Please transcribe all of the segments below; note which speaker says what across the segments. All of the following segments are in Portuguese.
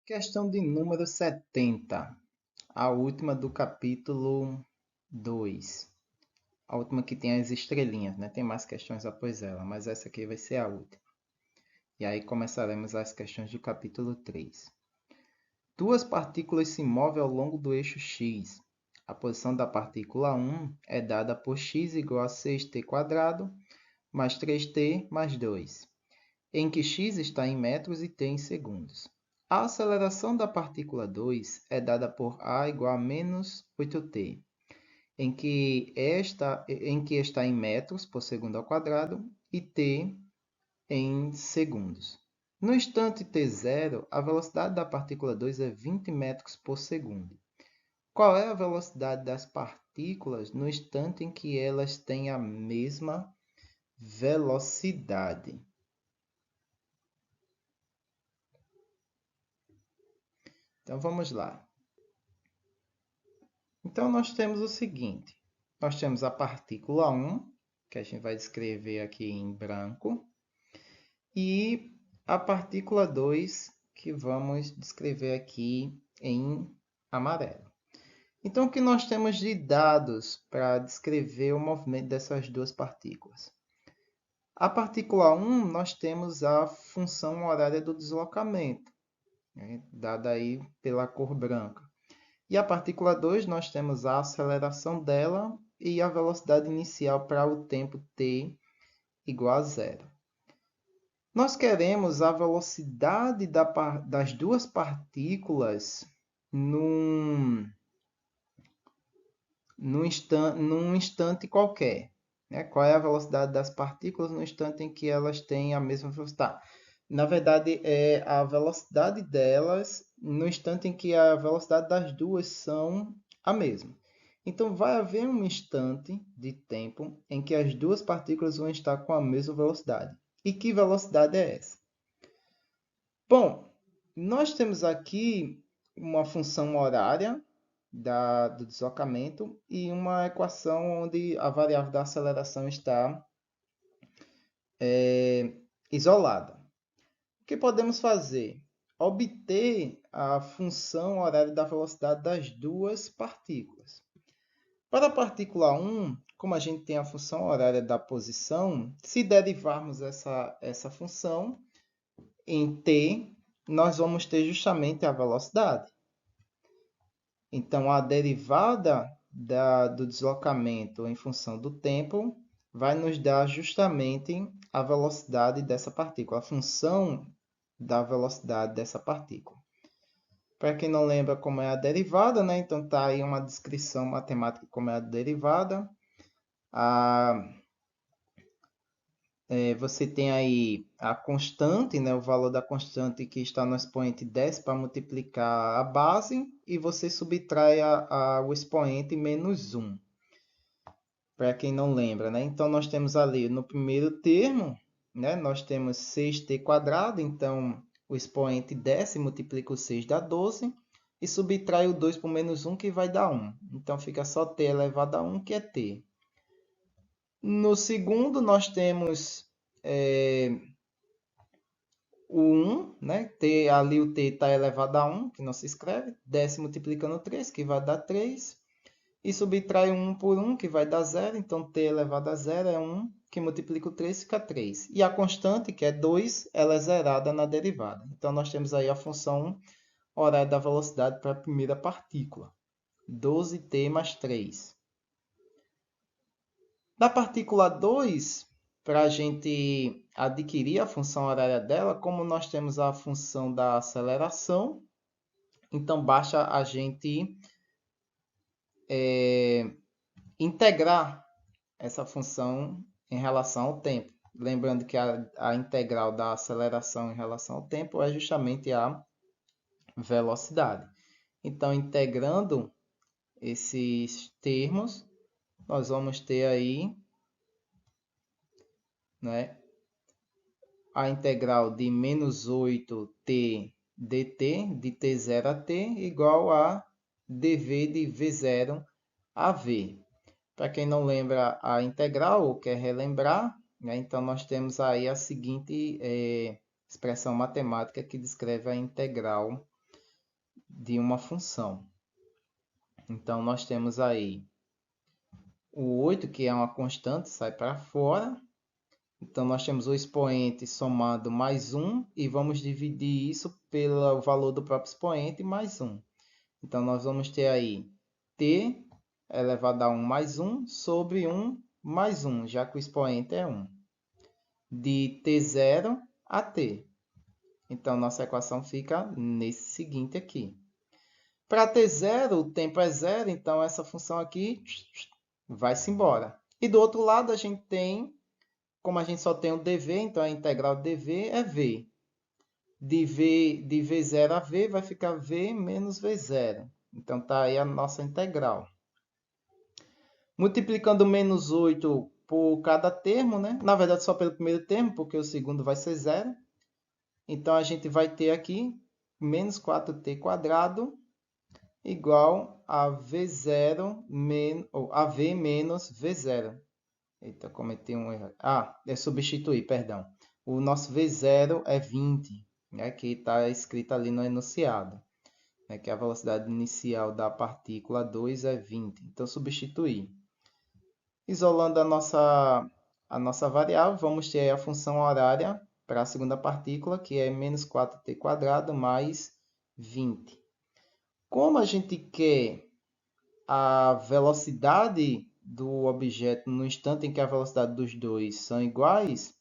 Speaker 1: Questão de número 70, a última do capítulo 2. A última que tem as estrelinhas, né? Tem mais questões após ela, mas essa aqui vai ser a última. E aí começaremos as questões do capítulo 3. Duas partículas se movem ao longo do eixo x. A posição da partícula 1 é dada por x igual a 6t² mais 3t mais 2, em que x está em metros e t em segundos. A aceleração da partícula 2 é dada por a igual a menos 8t, em que está em metros por segundo ao quadrado e t em segundos. No instante t0, a velocidade da partícula 2 é 20 metros por segundo. Qual é a velocidade das partículas no instante em que elas têm a mesma velocidade? Então, vamos lá. Então, nós temos o seguinte. Nós temos a partícula 1, que a gente vai escrever aqui em branco, e a partícula 2, que vamos descrever aqui em amarelo. Então, o que nós temos de dados para descrever o movimento dessas duas partículas? A partícula 1, nós temos a função horária do deslocamento, né, dada aí pela cor branca. E a partícula 2, nós temos a aceleração dela e a velocidade inicial para o tempo t igual a zero. Nós queremos a velocidade das duas partículas num instante qualquer. Né? Qual é a velocidade das partículas no instante em que elas têm a mesma velocidade? Na verdade, é a velocidade delas no instante em que a velocidade das duas são a mesma. Então, vai haver um instante de tempo em que as duas partículas vão estar com a mesma velocidade. E que velocidade é essa? Bom, nós temos aqui uma função horária do deslocamento e uma equação onde a variável da aceleração está isolada. O que podemos fazer? Obter a função horária da velocidade das duas partículas. Para a partícula 1, como a gente tem a função horária da posição, se derivarmos essa função em t, nós vamos ter justamente a velocidade. Então, a derivada do deslocamento em função do tempo vai nos dar justamente a velocidade dessa partícula, a função da velocidade dessa partícula. Para quem não lembra como é a derivada, né? Então está aí uma descrição matemática de como é a derivada. Você tem aí a constante, né? O valor da constante que está no expoente 10 para multiplicar a base, e você subtrai o expoente menos 1. Para quem não lembra, né? Então, nós temos ali no primeiro termo, né? Nós temos 6t², então o expoente desce, multiplica o 6 dá 12, e subtrai o 2 por menos 1, que vai dar 1. Então, fica só t elevado a 1, que é t. No segundo, nós temos o 1, né? Ali o t está elevado a 1, que não se escreve. Desce multiplicando 3, que vai dar 3. E subtrai 1 por 1, que vai dar 0. Então, t elevado a 0 é 1, que multiplica o 3, fica 3. E a constante, que é 2, ela é zerada na derivada. Então, nós temos aí a função horária da velocidade para a primeira partícula. 12t mais 3. Da partícula 2, para a gente adquirir a função horária dela, como nós temos a função da aceleração, então basta a gente integrar essa função em relação ao tempo. Lembrando que a integral da aceleração em relação ao tempo é justamente a velocidade. Então, integrando esses termos, nós vamos ter aí, né, a integral de menos 8t dt, de t0 a t, igual a dv de v0 a v. Para quem não lembra a integral ou quer relembrar, né, então nós temos aí a seguinte expressão matemática que descreve a integral de uma função. Então, nós temos aí o 8, que é uma constante, sai para fora. Então, nós temos o expoente somado mais 1 e vamos dividir isso pelo valor do próprio expoente mais 1. Então, nós vamos ter aí t elevado a 1 mais 1 sobre 1 mais 1, já que o expoente é 1. De t0 a t. Então, nossa equação fica nesse seguinte aqui. Para t0, o tempo é 0, então essa função aqui vai-se embora. E do outro lado, a gente tem, como a gente só tem o dv, então a integral de dv é v. De v0 a v vai ficar v menos v0. Então, está aí a nossa integral. Multiplicando menos 8 por cada termo, né? Na verdade, só pelo primeiro termo, porque o segundo vai ser 0. Então, a gente vai ter aqui menos 4t² igual a v0 ou a v menos v0. Eita, cometi um erro. É substituir, perdão. O nosso v0 é 20, né, que está escrito ali no enunciado, né, que a velocidade inicial da partícula 2 é 20. Então, substituir. Isolando a nossa variável, vamos ter a função horária para a segunda partícula, que é menos 4t² mais 20. Como a gente quer a velocidade do objeto no instante em que a velocidade dos dois são iguais,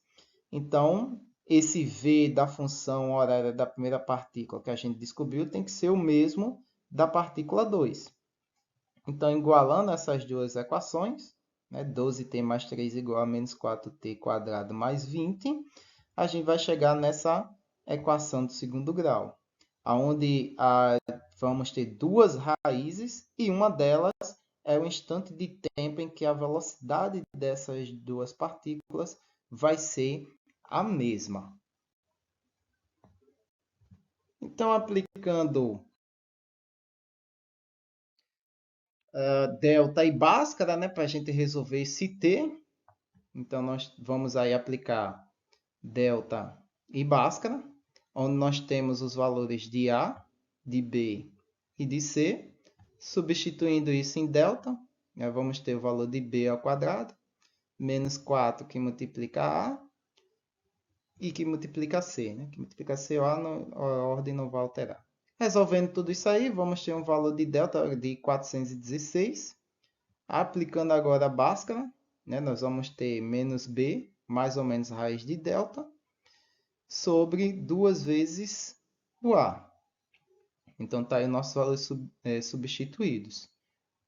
Speaker 1: então esse v da função horária da primeira partícula que a gente descobriu tem que ser o mesmo da partícula 2. Então, igualando essas duas equações, né, 12t mais 3 igual a menos 4t² mais 20, a gente vai chegar nessa equação do segundo grau, onde vamos ter duas raízes e uma delas é o instante de tempo em que a velocidade dessas duas partículas vai ser a mesma. Então, aplicando delta e Bhaskara, né, para a gente resolver esse t. Então, nós vamos aí aplicar delta e Bhaskara, onde nós temos os valores de A, de B e de C. Substituindo isso em delta, nós vamos ter o valor de B ao quadrado, menos 4 que multiplica A e que multiplica C, né? Que multiplica C, a ordem não vai alterar. Resolvendo tudo isso aí, vamos ter um valor de delta de 416. Aplicando agora a Bhaskara, né? Nós vamos ter menos B, mais ou menos raiz de delta, sobre 2 vezes o A. Então, está aí os nossos valores substituídos.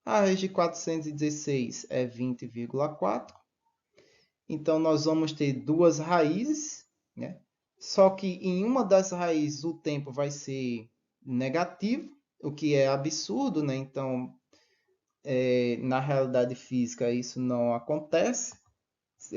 Speaker 1: A raiz de 416 é 20,4. Então, nós vamos ter duas raízes, né? Só que em uma das raízes o tempo vai ser negativo, o que é absurdo, né? Então, na realidade física isso não acontece.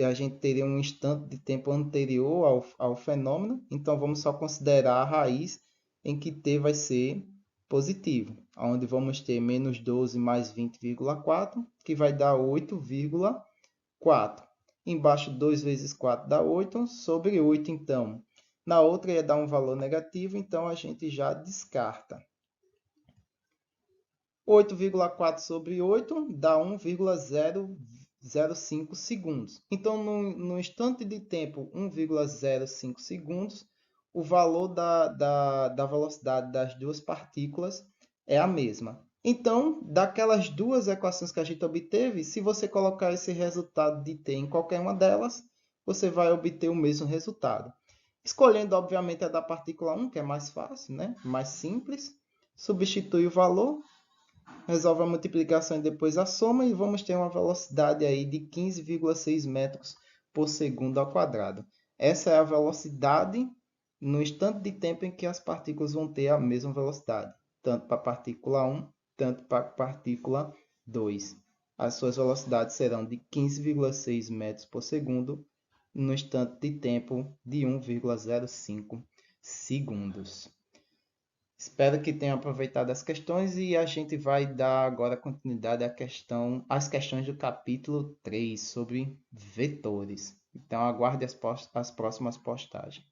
Speaker 1: A gente teria um instante de tempo anterior ao fenômeno, então vamos só considerar a raiz em que t vai ser positivo, onde vamos ter menos 12 mais 20,4, que vai dar 8,4. Embaixo, 2 vezes 4 dá 8, sobre 8, então. Na outra ia dar um valor negativo, então a gente já descarta. 8,4 sobre 8 dá 1,005 segundos. Então, no instante de tempo 1,05 segundos, o valor da velocidade das duas partículas é a mesma. Então, daquelas duas equações que a gente obteve, se você colocar esse resultado de t em qualquer uma delas, você vai obter o mesmo resultado. Escolhendo, obviamente, a da partícula 1, que é mais fácil, né? Mais simples. Substitui o valor, resolve a multiplicação e depois a soma, e vamos ter uma velocidade aí de 15,6 metros por segundo ao quadrado. Essa é a velocidade no instante de tempo em que as partículas vão ter a mesma velocidade, tanto para a partícula 1, tanto para a partícula 2. As suas velocidades serão de 15,6 metros por segundo no instante de tempo de 1,05 segundos. Espero que tenham aproveitado as questões e a gente vai dar agora continuidade às questões do capítulo 3 sobre vetores. Então, aguarde as próximas postagens.